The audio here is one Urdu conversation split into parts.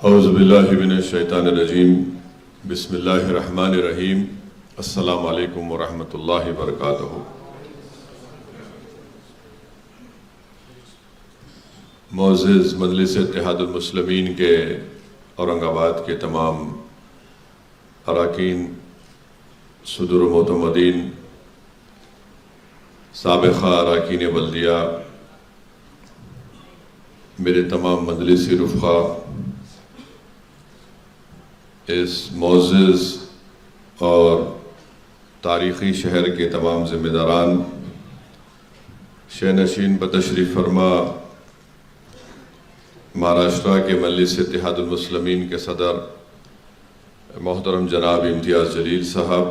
اعوذ باللہ من الشیطان الرجیم بسم اللہ الرحمن الرحیم السلام علیکم ورحمۃ اللہ وبرکاتہ۔ معزز مجلس اتحاد المسلمین کے اورنگ آباد کے تمام اراکین، صدور و معتمدین، سابقہ اراکین بلدیہ، میرے تمام مجلسی رفقا، اس معزز اور تاریخی شہر کے تمام ذمہ داران، شہنشین بتشریف فرما مہاراشٹرا کے مجلس اتحاد المسلمین کے صدر محترم جناب امتیاز جلیل صاحب،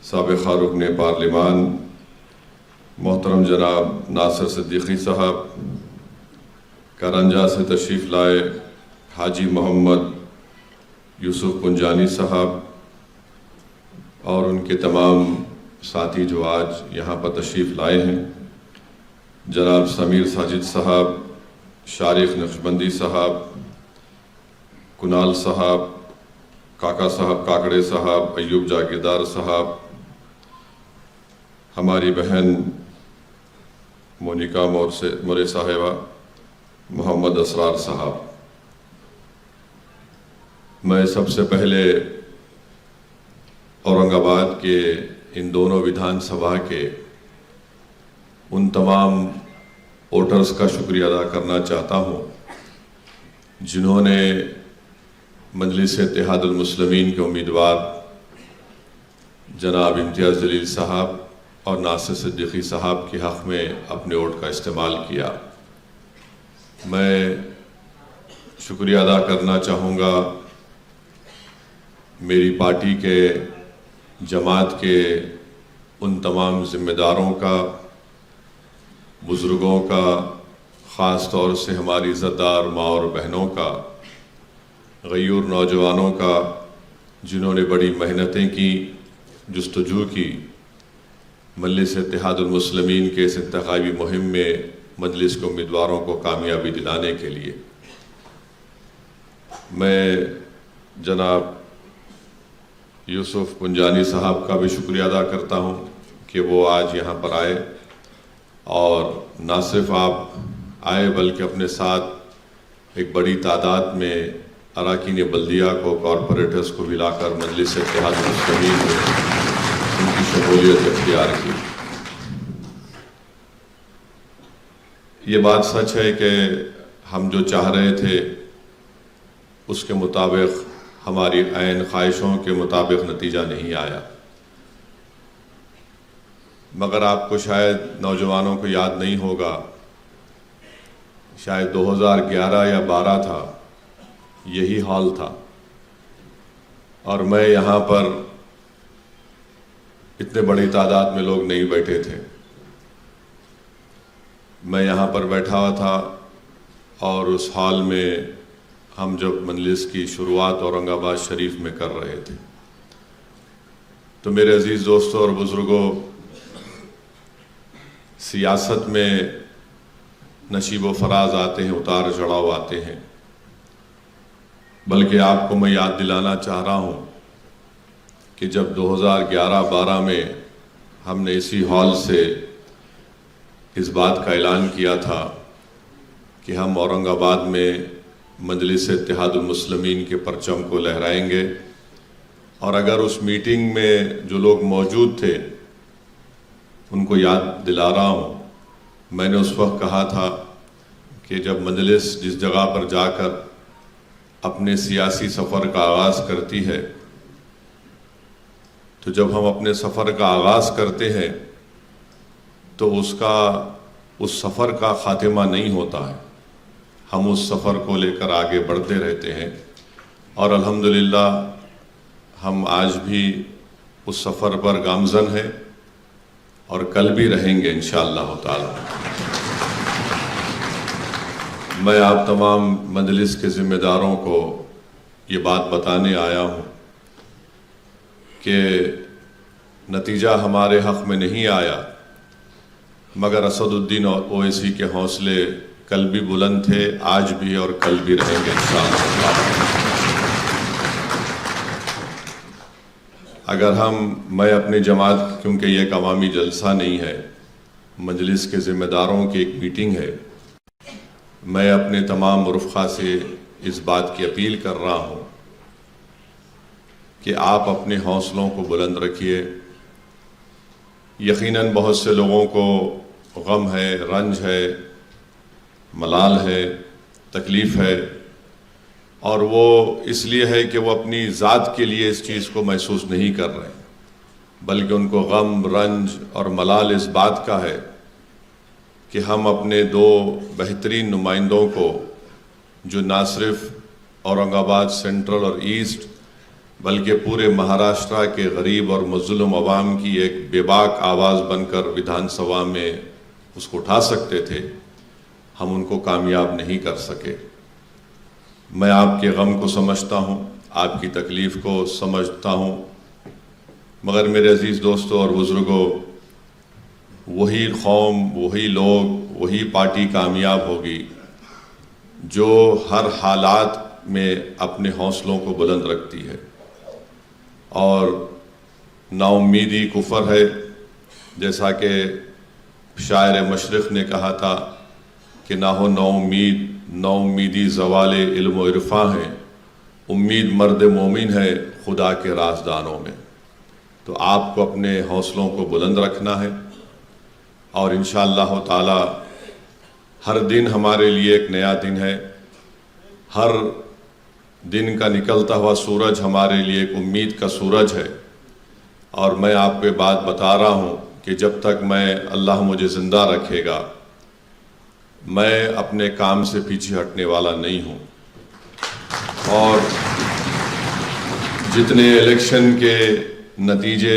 سابقہ رکن پارلیمان محترم جناب ناصر صدیقی صاحب، کارنجا سے تشریف لائے حاجی محمد یوسف کنجانی صاحب اور ان کے تمام ساتھی جو آج یہاں پر تشریف لائے ہیں، جناب سمیر ساجد صاحب، شارق نقشبندی صاحب، کنال صاحب، کاکا صاحب کاکڑے صاحب، ایوب جاگیردار صاحب، ہماری بہن مونیکا مورے صاحبہ، محمد اسرار صاحب، میں سب سے پہلے اورنگ آباد کے ان دونوں ودھان سبھا کے ان تمام ووٹرز کا شکریہ ادا کرنا چاہتا ہوں جنہوں نے مجلس اتحاد المسلمین کے امیدوار جناب امتیاز جلیل صاحب اور ناصر صدیقی صاحب کے حق میں اپنے ووٹ کا استعمال کیا۔ میں شکریہ ادا کرنا چاہوں گا میری پارٹی کے، جماعت کے ان تمام ذمہ داروں کا، بزرگوں کا، خاص طور سے ہماری عزتدار ماں اور بہنوں کا، غیور نوجوانوں کا، جنہوں نے بڑی محنتیں کی، جستجو کی مجلس اتحاد المسلمین کے اس انتخابی مہم میں مجلس کے امیدواروں کو کامیابی دلانے کے لیے۔ میں جناب یوسف کنجانی صاحب کا بھی شکریہ ادا کرتا ہوں کہ وہ آج یہاں پر آئے، اور نہ صرف آپ آئے بلکہ اپنے ساتھ ایک بڑی تعداد میں اراکین بلدیہ کو، کارپوریٹرز کو بھی لا کر مجلس اتحاد المسلمین میں ان کی شمولیت اختیار کی۔ یہ بات سچ ہے کہ ہم جو چاہ رہے تھے اس کے مطابق، ہماری عین خواہشوں کے مطابق نتیجہ نہیں آیا، مگر آپ کو شاید نوجوانوں کو یاد نہیں ہوگا، شاید 2011 یا 12 تھا، یہی حال تھا، اور میں یہاں پر اتنے بڑی تعداد میں لوگ نہیں بیٹھے تھے، میں یہاں پر بیٹھا ہوا تھا، اور اس حال میں ہم جب مجلس کی شروعات اورنگ آباد شریف میں کر رہے تھے، تو میرے عزیز دوستوں اور بزرگوں، سیاست میں نشیب و فراز آتے ہیں، اتار چڑھاؤ آتے ہیں، بلکہ آپ کو میں یاد دلانا چاہ رہا ہوں کہ جب 2011-12 میں ہم نے اسی ہال سے اس بات کا اعلان کیا تھا کہ ہم اورنگ آباد میں مجلس اتحاد المسلمین کے پرچم کو لہرائیں گے، اور اگر اس میٹنگ میں جو لوگ موجود تھے ان کو یاد دلا رہا ہوں، میں نے اس وقت کہا تھا کہ جب مجلس جس جگہ پر جا کر اپنے سیاسی سفر کا آغاز کرتی ہے، تو جب ہم اپنے سفر کا آغاز کرتے ہیں تو اس سفر کا خاتمہ نہیں ہوتا ہے، ہم اس سفر کو لے کر آگے بڑھتے رہتے ہیں، اور الحمدللہ ہم آج بھی اس سفر پر گامزن ہیں، اور کل بھی رہیں گے انشاءاللہ تعالی۔ میں آپ تمام مجلس کے ذمہ داروں کو یہ بات بتانے آیا ہوں کہ نتیجہ ہمارے حق میں نہیں آیا، مگر اسد الدین اویسی کے حوصلے کل بھی بلند تھے، آج بھی اور کل بھی رہیں گے انشاءاللہ۔ اگر میں اپنی جماعت، کیونکہ یہ ایک عوامی جلسہ نہیں ہے، مجلس کے ذمہ داروں کی ایک میٹنگ ہے، میں اپنے تمام رفقا سے اس بات کی اپیل کر رہا ہوں کہ آپ اپنے حوصلوں کو بلند رکھیے۔ یقیناً بہت سے لوگوں کو غم ہے، رنج ہے، ملال ہے، تکلیف ہے، اور وہ اس لیے ہے کہ وہ اپنی ذات کے لیے اس چیز کو محسوس نہیں کر رہے، بلکہ ان کو غم، رنج اور ملال اس بات کا ہے کہ ہم اپنے دو بہترین نمائندوں کو، جو نہ صرف اورنگ آباد سینٹرل اور ایسٹ بلکہ پورے مہاراشٹرا کے غریب اور مظلوم عوام کی ایک بے باک آواز بن کر ویدھان سبھا میں اس کو اٹھا سکتے تھے، ہم ان کو کامیاب نہیں کر سکے۔ میں آپ کے غم کو سمجھتا ہوں، آپ کی تکلیف کو سمجھتا ہوں، مگر میرے عزیز دوستوں اور بزرگوں، وہی قوم، وہی لوگ، وہی پارٹی کامیاب ہوگی جو ہر حالات میں اپنے حوصلوں کو بلند رکھتی ہے۔ اور نا امیدی کفر ہے، جیسا کہ شاعر مشرق نے کہا تھا کہ نہ ہو نا امیدی زوال علم و عرفاں ہے، امید مرد مومن ہے خدا کے رازدانوں میں۔ تو آپ کو اپنے حوصلوں کو بلند رکھنا ہے، اور انشاءاللہ تعالی ہر دن ہمارے لیے ایک نیا دن ہے، ہر دن کا نکلتا ہوا سورج ہمارے لیے ایک امید کا سورج ہے۔ اور میں آپ کو بات بتا رہا ہوں کہ جب تک اللہ مجھے زندہ رکھے گا، میں اپنے کام سے پیچھے ہٹنے والا نہیں ہوں۔ اور جتنے الیکشن کے نتیجے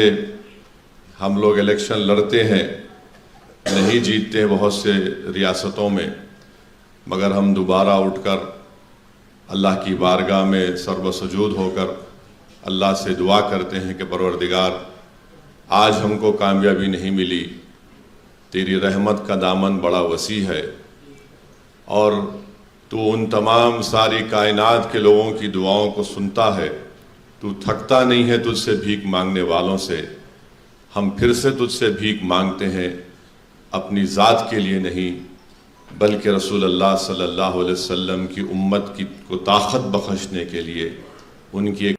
ہم لوگ الیکشن لڑتے ہیں، نہیں جیتتے ہیں بہت سے ریاستوں میں، مگر ہم دوبارہ اٹھ کر اللہ کی بارگاہ میں سر بسجود ہو کر اللہ سے دعا کرتے ہیں کہ پروردگار، آج ہم کو کامیابی نہیں ملی، تیری رحمت کا دامن بڑا وسیع ہے، اور تو ان تمام ساری کائنات کے لوگوں کی دعاؤں کو سنتا ہے، تو تھکتا نہیں ہے تجھ سے بھیک مانگنے والوں سے۔ ہم پھر سے تجھ سے بھیک مانگتے ہیں، اپنی ذات کے لیے نہیں بلکہ رسول اللہ صلی اللہ علیہ وسلم کی امت کو طاقت بخشنے کے لیے، ان کی ایک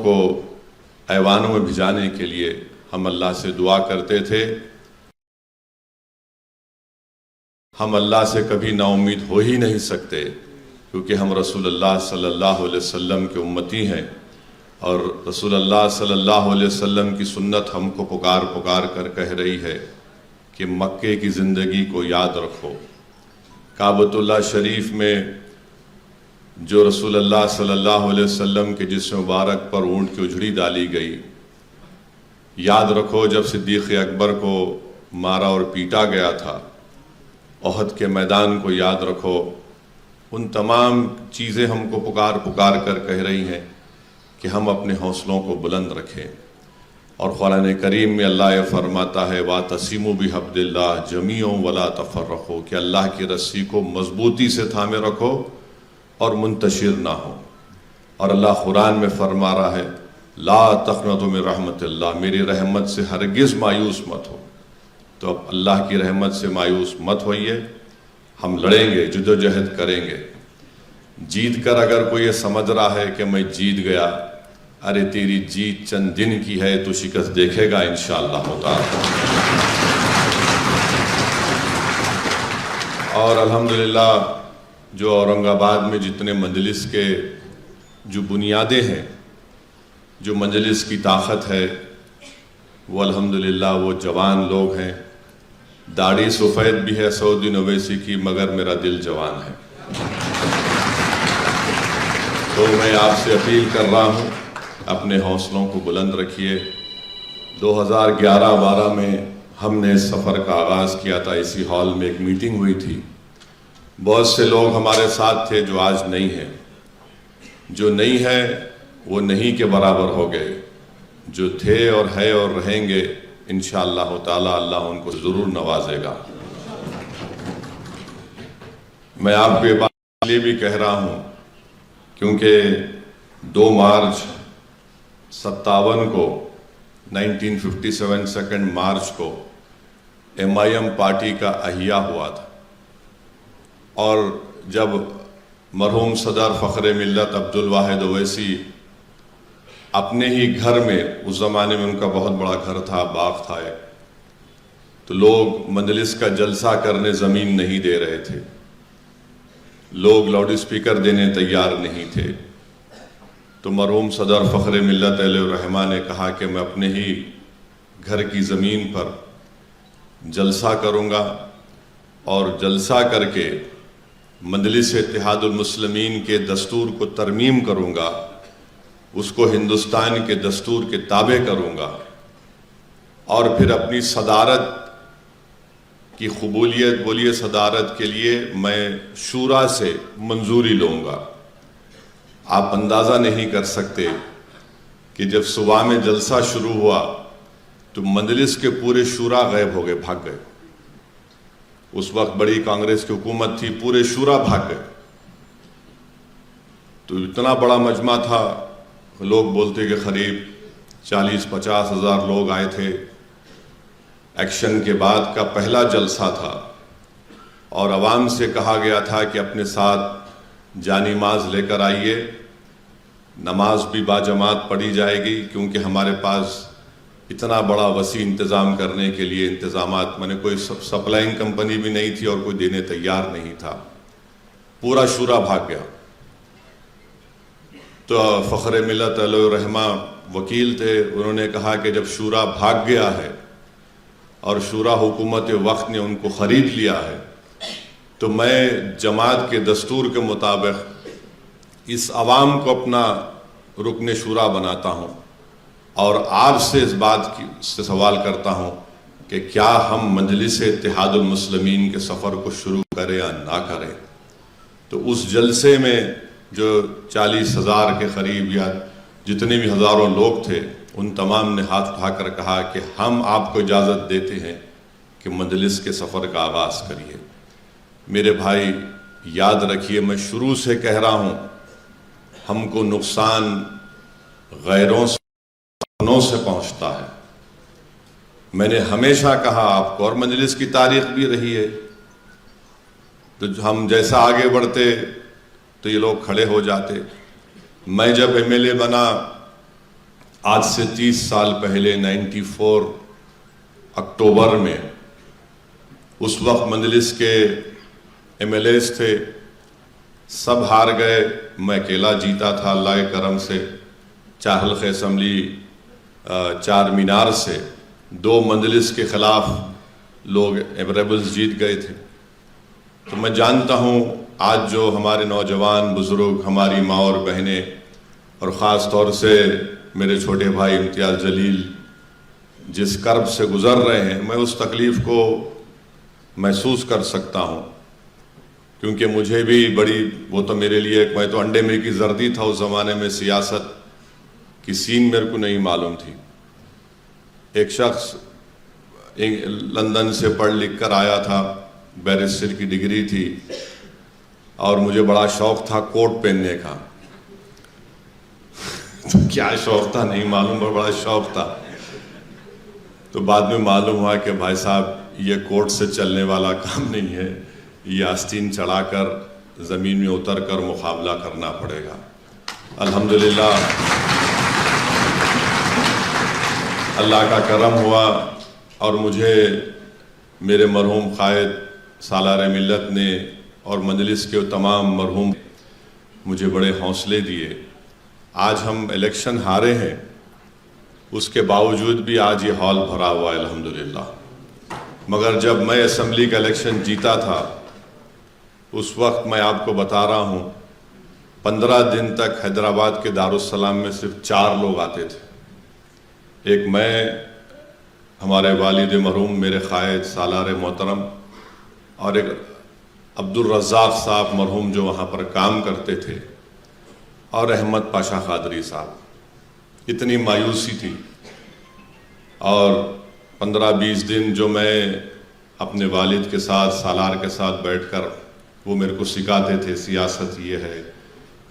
کو ایوانوں میں بھجانے کے لیے ہم اللہ سے دعا کرتے تھے۔ ہم اللہ سے کبھی نا امید ہو ہی نہیں سکتے، کیونکہ ہم رسول اللہ صلی اللہ علیہ وسلم کے امتی ہیں، اور رسول اللہ صلی اللہ علیہ وسلم کی سنت ہم کو پکار پکار کر کہہ رہی ہے کہ مکے کی زندگی کو یاد رکھو۔ کعبۃ اللہ شریف میں جو رسول اللہ صلی اللہ علیہ وسلم کے جسم مبارک پر اونٹ کی اجڑی ڈالی گئی، یاد رکھو جب صدیق اکبر کو مارا اور پیٹا گیا تھا، احد کے میدان کو یاد رکھو۔ ان تمام چیزیں ہم کو پکار پکار کر کہہ رہی ہیں کہ ہم اپنے حوصلوں کو بلند رکھیں۔ اور قرآن کریم میں اللہ یہ فرماتا ہے وَاعْتَصِمُوا بِحَبْلِ اللَّهِ جَمِيعًا وَلَا تَفَرَّقُوا، کہ اللہ کی رسی کو مضبوطی سے تھامے رکھو اور منتشر نہ ہو۔ اور اللہ قرآن میں فرما رہا ہے لا تقنطوا من رحمت اللہ، میری رحمت سے ہرگز مایوس مت ہو۔ تو اب اللہ کی رحمت سے مایوس مت ہوئیے، ہم لڑیں گے، جدوجہد کریں گے۔ جیت کر اگر کوئی یہ سمجھ رہا ہے کہ میں جیت گیا، ارے تیری جیت چند دن کی ہے، تو شکست دیکھے گا انشاءاللہ تعالی۔ اور الحمدللہ جو اورنگ آباد میں جتنے مجلس کے جو بنیادیں ہیں، جو مجلس کی طاقت ہے، وہ الحمدللہ وہ جوان لوگ ہیں۔ داڑھی سفید بھی ہے سعودی اویسی کی، مگر میرا دل جوان ہے۔ تو میں آپ سے اپیل کر رہا ہوں، اپنے حوصلوں کو بلند رکھیے۔ 2011-12 میں ہم نے اس سفر کا آغاز کیا تھا، اسی ہال میں ایک میٹنگ ہوئی تھی، بہت سے لوگ ہمارے ساتھ تھے جو آج نہیں ہیں۔ جو نہیں ہے وہ نہیں کے برابر ہو گئے، جو تھے اور ہے اور رہیں گے انشاءاللہ تعالی اللہ ان کو ضرور نوازے گا۔ میں آپ کو یہ بات اس لیے بھی کہہ رہا ہوں کیونکہ 2 مارچ 57 کو 1957 2 مارچ کو MIM پارٹی کا احیاء ہوا تھا، اور جب مرحوم صدر فخر ملت عبدالواحد اویسی اپنے ہی گھر میں، اس زمانے میں ان کا بہت بڑا گھر تھا، باغ تھا ایک، تو لوگ مجلس کا جلسہ کرنے زمین نہیں دے رہے تھے، لوگ لاؤڈ اسپیکر دینے تیار نہیں تھے، تو مرحوم صدر فخر ملت علیہ الرحمہ نے کہا کہ میں اپنے ہی گھر کی زمین پر جلسہ کروں گا، اور جلسہ کر کے مجلس اتحاد المسلمین کے دستور کو ترمیم کروں گا، اس کو ہندوستان کے دستور کے تابع کروں گا، اور پھر اپنی صدارت کی قبولیت، بولیے صدارت کے لیے میں شورا سے منظوری لوں گا۔ آپ اندازہ نہیں کر سکتے کہ جب صبح میں جلسہ شروع ہوا تو مجلس کے پورے شورا غائب ہو گئے، بھاگ گئے۔ اس وقت بڑی کانگریس کی حکومت تھی، پورے شورا بھاگ گئے۔ تو اتنا بڑا مجمع تھا، لوگ بولتے کہ قریب 40-50 ہزار لوگ آئے تھے۔ ایکشن کے بعد کا پہلا جلسہ تھا، اور عوام سے کہا گیا تھا کہ اپنے ساتھ جانماز لے کر آئیے، نماز بھی باجماعت پڑھی جائے گی، کیونکہ ہمارے پاس اتنا بڑا وسیع انتظام کرنے کے لیے انتظامات، میں نے کوئی سپلائنگ کمپنی بھی نہیں تھی اور کوئی دینے تیار نہیں تھا، پورا شورا بھاگ گیا۔ تو فخر ملت علیہ الرحمہ وکیل تھے، انہوں نے کہا کہ جب شورا بھاگ گیا ہے اور شورا حکومت وقت نے ان کو خرید لیا ہے، تو میں جماعت کے دستور کے مطابق اس عوام کو اپنا رکن شورا بناتا ہوں، اور آپ سے اس بات سے سوال کرتا ہوں کہ کیا ہم مجلس اتحاد المسلمین کے سفر کو شروع کریں یا نہ کریں۔ تو اس جلسے میں جو 40,000 کے قریب یا جتنے بھی ہزاروں لوگ تھے، ان تمام نے ہاتھ اٹھا کر کہا کہ ہم آپ کو اجازت دیتے ہیں کہ مجلس کے سفر کا آغاز کریے۔ میرے بھائی یاد رکھیے، میں شروع سے کہہ رہا ہوں، ہم کو نقصان غیروں سے پہنچتا ہے۔ میں نے ہمیشہ کہا آپ کو، اور مجلس کی تاریخ بھی رہی ہے، تو ہم جیسا آگے بڑھتے تو یہ لوگ کھڑے ہو جاتے۔ میں جب MLA بنا آج سے 30 سال پہلے 94 اکتوبر میں، اس وقت مجلس کے MLAs تھے، سب ہار گئے، میں اکیلا جیتا تھا اللہ کے کرم سے۔ 4 حلقہ اسمبلی 4 مینار سے 2 مجلس کے خلاف لوگ ایبریبلز جیت گئے تھے۔ تو میں جانتا ہوں آج جو ہمارے نوجوان بزرگ، ہماری ماں اور بہنیں، اور خاص طور سے میرے چھوٹے بھائی امتیاز جلیل جس کرب سے گزر رہے ہیں، میں اس تکلیف کو محسوس کر سکتا ہوں، کیونکہ مجھے بھی بڑی، وہ تو میرے لیے، میں تو انڈے میں کی زردی تھا اس زمانے میں، سیاست کی سین میرے کو نہیں معلوم تھی۔ ایک شخص لندن سے پڑھ لکھ کر آیا تھا، بیرسٹر کی ڈگری تھی، اور مجھے بڑا شوق تھا کوٹ پہننے کا۔ تو کیا شوق تھا نہیں معلوم، پر بڑا شوق تھا۔ تو بعد میں معلوم ہوا کہ بھائی صاحب یہ کوٹ سے چلنے والا کام نہیں ہے، یہ آستین چڑھا کر زمین میں اتر کر مقابلہ کرنا پڑے گا۔ الحمدللہ اللہ کا کرم ہوا، اور مجھے میرے مرحوم قائد سالار ملت نے اور مجلس کے تمام مرحوم مجھے بڑے حوصلے دیے۔ آج ہم الیکشن ہارے ہیں، اس کے باوجود بھی آج یہ ہال بھرا ہوا ہے الحمدللہ۔ مگر جب میں اسمبلی کا الیکشن جیتا تھا، اس وقت میں آپ کو بتا رہا ہوں 15 دن تک حیدرآباد کے دارالسلام میں صرف 4 لوگ آتے تھے۔ ایک میں، ہمارے والد مرحوم میرے قائد سالار محترم، اور ایک عبدالرزاق صاحب مرحوم جو وہاں پر کام کرتے تھے، اور احمد پاشا قادری صاحب۔ اتنی مایوسی تھی، اور 15-20 دن جو میں اپنے والد کے ساتھ سالار کے ساتھ بیٹھ کر وہ میرے کو سکھاتے تھے سیاست یہ ہے،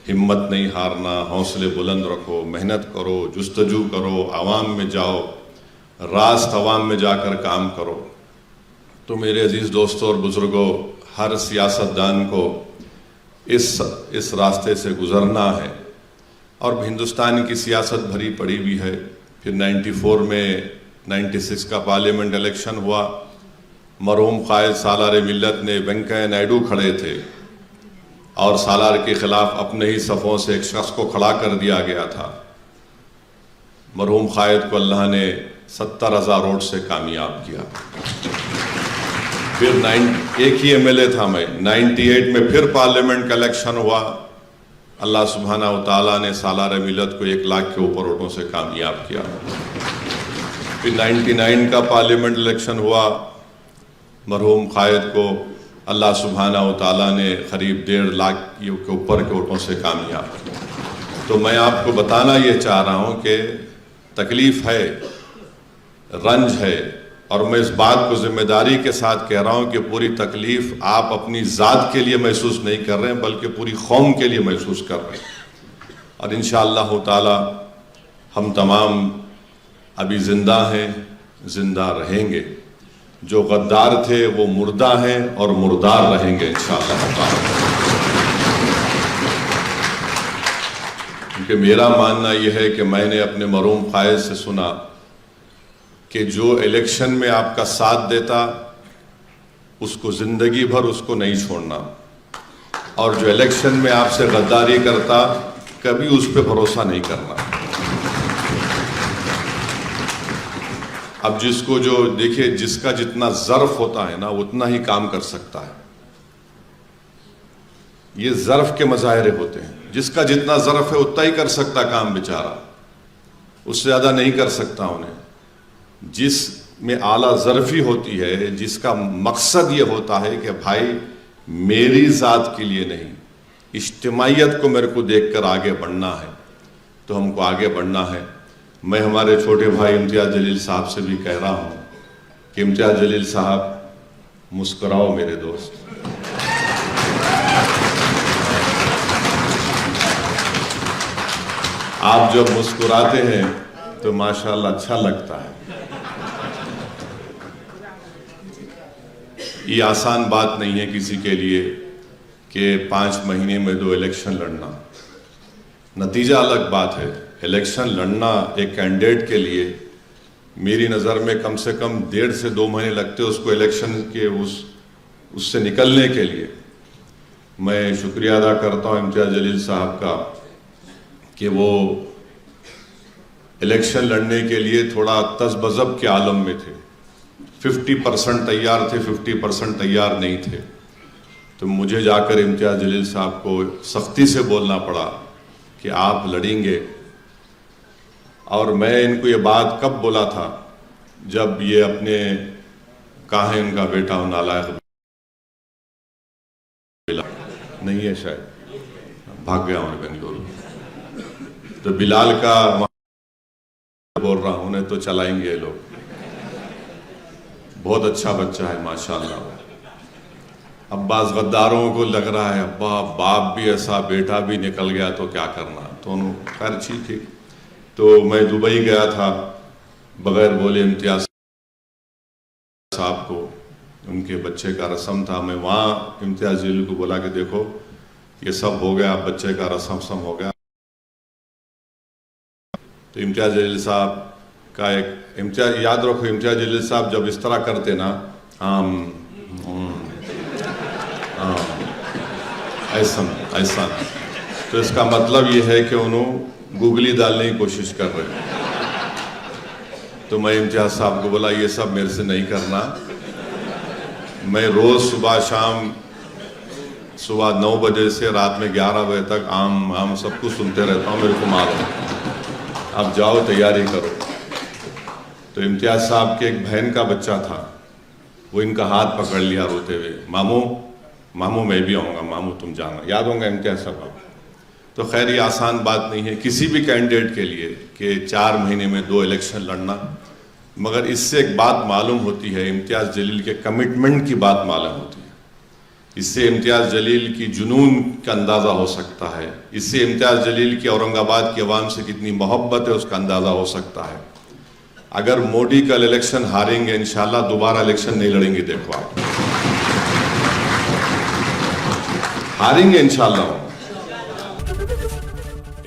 ہمت نہیں ہارنا، حوصلے بلند رکھو، محنت کرو، جستجو کرو، عوام میں جاؤ، راست عوام میں جا کر کام کرو. تو میرے عزیز دوستوں اور بزرگوں، ہر سیاستدان کو اس راستے سے گزرنا ہے. اور ہندوستان کی سیاست بھری پڑی بھی ہے. پھر 94 میں 96 کا پارلیمنٹ الیکشن ہوا. مرحوم قائد سالار ملت نے وینکیا نائیڈو کھڑے تھے اور سالار کے خلاف اپنے ہی صفوں سے ایک شخص کو کھڑا کر دیا گیا تھا. مرحوم قائد کو اللہ نے 70,000 ووٹ سے کامیاب کیا. پھر ایک ہی MLA تھا میں. 98 میں پھر پارلیمنٹ کا الیکشن ہوا. اللہ سبحانہ و تعالیٰ نے سالار ملت کو 1 لاکھ کے اوپر ووٹوں سے کامیاب کیا. پھر 99 کا پارلیمنٹ الیکشن ہوا. مرحوم قائد کو اللہ سبحانہ و تعالیٰ نے قریب 1.5 لاکھ کے اوپر کے ووٹوں سے کامیاب کیا. تو میں آپ کو بتانا یہ چاہ رہا ہوں کہ تکلیف ہے، رنج ہے، اور میں اس بات کو ذمہ داری کے ساتھ کہہ رہا ہوں کہ پوری تکلیف آپ اپنی ذات کے لیے محسوس نہیں کر رہے ہیں بلکہ پوری قوم کے لیے محسوس کر رہے ہیں. اور انشاءاللہ تعالی ہم تمام ابھی زندہ ہیں، زندہ رہیں گے. جو غدار تھے وہ مردہ ہیں اور مردار رہیں گے انشاءاللہ تعالی. کیونکہ میرا ماننا یہ ہے کہ میں نے اپنے مرحوم قائد سے سنا کہ جو الیکشن میں آپ کا ساتھ دیتا اس کو زندگی بھر اس کو نہیں چھوڑنا، اور جو الیکشن میں آپ سے غداری کرتا کبھی اس پہ بھروسہ نہیں کرنا. اب جس کو جو دیکھیں جس کا جتنا ظرف ہوتا ہے نا اتنا ہی کام کر سکتا ہے. یہ ظرف کے مظاہرے ہوتے ہیں. جس کا جتنا ظرف ہے اتنا ہی کر سکتا کام بیچارہ، اس سے زیادہ نہیں کر سکتا. انہیں جس میں اعلیٰ ظرفی ہوتی ہے، جس کا مقصد یہ ہوتا ہے کہ بھائی میری ذات کے لیے نہیں، اجتماعیت کو میرے کو دیکھ کر آگے بڑھنا ہے، تو ہم کو آگے بڑھنا ہے. میں ہمارے چھوٹے بھائی امتیاز جلیل صاحب سے بھی کہہ رہا ہوں کہ امتیاز جلیل صاحب مسکراؤ میرے دوست. آپ جب مسکراتے ہیں تو ماشاءاللہ اچھا لگتا ہے. یہ آسان بات نہیں ہے کسی کے لیے کہ 5 مہینے میں 2 الیکشن لڑنا. نتیجہ الگ بات ہے. الیکشن لڑنا ایک کینڈیڈیٹ کے لیے میری نظر میں کم سے کم 1.5 سے 2 مہینے لگتے اس کو الیکشن کے اس سے نکلنے کے لیے. میں شکریہ ادا کرتا ہوں امتیاز جلیل صاحب کا کہ وہ الیکشن لڑنے کے لیے تھوڑا تذبذب کے عالم میں تھے. 50% تیار تھے، 50% تیار نہیں تھے. تو مجھے جا کر امتیاز جلیل صاحب کو سختی سے بولنا پڑا کہ آپ لڑیں گے. اور میں ان کو یہ بات کب بولا تھا؟ جب یہ اپنے کہاں ہے ان کا بیٹا نالائق نہیں ہے، شاید بھاگ گیا ہوں بنگلورو. تو بلال کا بول رہا ہوں انہیں تو چلائیں گے یہ لوگ. بہت اچھا بچہ ہے ماشاءاللہ. اب بعض غداروں کو لگ رہا ہے ابا باپ بھی ایسا بیٹا بھی نکل گیا تو کیا کرنا. تو انہوں خیر ٹھیک. تو میں دبئی گیا تھا بغیر بولے امتیاز صاحب کو، ان کے بچے کا رسم تھا. میں وہاں امتیاز جلیل کو بولا کہ دیکھو یہ سب ہو گیا، بچے کا رسم ہو گیا. تو امتیاز جلیل صاحب کا ایک یاد رکھو، امتیاز جلیل صاحب جب اس طرح کرتے نا ایسا تو اس کا مطلب یہ ہے کہ انہوں گوگلی ڈالنے کی کوشش کر رہے ہیں. تو میں امتیاز صاحب کو بولا یہ سب میرے سے نہیں کرنا. میں روز صبح شام صبح 9 بجے سے رات میں 11 بجے تک عام سب کچھ سنتے رہتا ہوں. میرے کو معلوم، اب جاؤ تیاری کرو. تو امتیاز صاحب کے ایک بہن کا بچہ تھا، وہ ان کا ہاتھ پکڑ لیا روتے ہوئے، ماموں میں بھی آؤں گا، ماموں تم جانا. یاد ہوں گا امتیاز صاحب. تو خیر یہ آسان بات نہیں ہے کسی بھی کینڈیڈیٹ کے لیے کہ 4 مہینے میں 2 الیکشن لڑنا. مگر اس سے ایک بات معلوم ہوتی ہے، امتیاز جلیل کے کمٹمنٹ کی بات معلوم ہوتی ہے. اس سے امتیاز جلیل کی جنون کا اندازہ ہو سکتا ہے. اس سے امتیاز جلیل کی اورنگ آباد کی عوام سے کتنی محبت ہے اس کا اندازہ ہو سکتا ہے. اگر مودی کل الیکشن ہاریں گے انشاءاللہ دوبارہ الیکشن نہیں لڑیں گے. دیکھو آپ ہاریں گے انشاءاللہ.